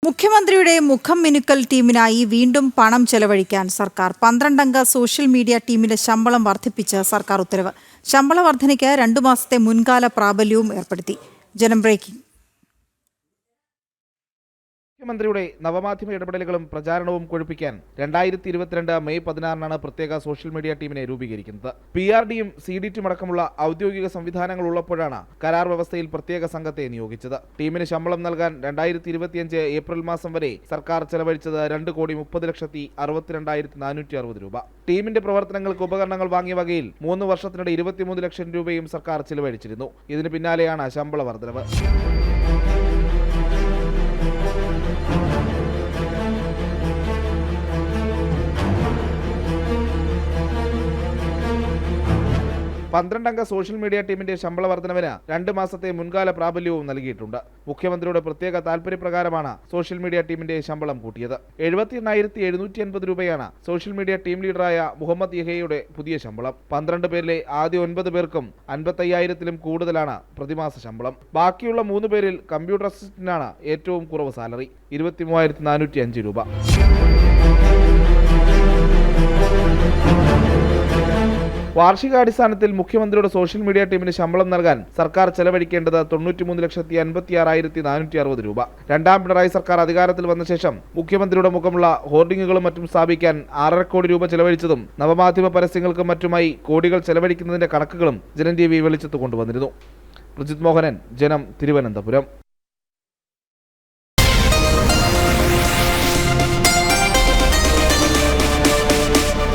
മുഖ്യമന്ത്രിയുടെ മുഖം മിനുക്കൽ ടീമിനായി വീണ്ടും പണം ചെലവഴിക്കാൻ സർക്കാർ 12-അംഗ സോഷ്യൽ മീഡിയ ടീമിന്റെ ശമ്പളം വർദ്ധിപ്പിച്ച് സർക്കാർ ഉത്തരവ്. ശമ്പള വർധനയ്ക്ക് 2 മാസത്തെ മുൻകാല പ്രാബല്യവും ഏർപ്പെടുത്തി. ജനം ബ്രേക്കിംഗ്. മുഖ്യമന്ത്രിയുടെ നവമാധ്യമ ഇടപെടലുകളും പ്രചാരണവും കൊഴുപ്പിക്കാൻ 2022 മെയ് 16 പ്രത്യേക സോഷ്യൽ മീഡിയ ടീമിനെ രൂപീകരിക്കുന്നത്. PRDയും CDTയും അടക്കമുള്ള ഔദ്യോഗിക സംവിധാനങ്ങൾ ഉള്ളപ്പോഴാണ് കരാർ വ്യവസ്ഥയിൽ പ്രത്യേക സംഘത്തെ നിയോഗിച്ചത്. ടീമിന് ശമ്പളം നൽകാൻ 2025 ഏപ്രിൽ മാസം വരെ സർക്കാർ ചെലവഴിച്ചത് 2,30,62,460 രൂപ. ടീമിന്റെ പ്രവർത്തനങ്ങൾക്ക് ഉപകരണങ്ങൾ വാങ്ങിയ വകയിൽ 3 വർഷത്തിനിടെ 23 ലക്ഷം രൂപയും സർക്കാർ ചെലവഴിച്ചിരുന്നു. ഇതിന് പിന്നാലെയാണ് ശമ്പള വർധനവ്. പന്ത്രണ്ടംഗ സോഷ്യൽ മീഡിയ ടീമിന്റെ ശമ്പള വർധനവിന് 2 മാസത്തെ മുൻകാല പ്രാബല്യവും നൽകിയിട്ടുണ്ട്. മുഖ്യമന്ത്രിയുടെ പ്രത്യേക താൽപര്യപ്രകാരമാണ് സോഷ്യൽ മീഡിയ ടീമിന്റെ ശമ്പളം കൂട്ടിയത്. 78,750 രൂപയാണ് സോഷ്യൽ മീഡിയ ടീം ലീഡറായ മുഹമ്മദ് യഹയുടെ പുതിയ ശമ്പളം. 12 പേരിലെ ആദ്യ 9 പേർക്കും 55,000-ലും കൂടുതലാണ് പ്രതിമാസ ശമ്പളം. ബാക്കിയുള്ള 3 പേരിൽ കമ്പ്യൂട്ടർ അസിസ്റ്റന്റിനാണ് ഏറ്റവും കുറവ് സാലറി, 23,405 രൂപ. വാർഷികാടിസ്ഥാനത്തിൽ മുഖ്യമന്ത്രിയുടെ സോഷ്യൽ മീഡിയ ടീമിന് ശമ്പളം നൽകാൻ സർക്കാർ ചെലവഴിക്കേണ്ടത് 93,56,460 രൂപ. രണ്ടാം പിണറായി സർക്കാർ അധികാരത്തിൽ വന്ന ശേഷം മുഖ്യമന്ത്രിയുടെ മുഖമുള്ള ഹോർഡിങ്ങുകളും മറ്റും സ്ഥാപിക്കാൻ 6.5 കോടി രൂപ ചെലവഴിച്ചതും നവമാധ്യമ പരസ്യങ്ങൾക്കും മറ്റുമായി കോടികൾ ചെലവഴിക്കുന്നതിന്റെ കണക്കുകളും ജനം TV വെളിച്ചത്ത് കൊണ്ടുവന്നിരുന്നു. പ്രജിത് മോഹനൻ, ജനം, തിരുവനന്തപുരം.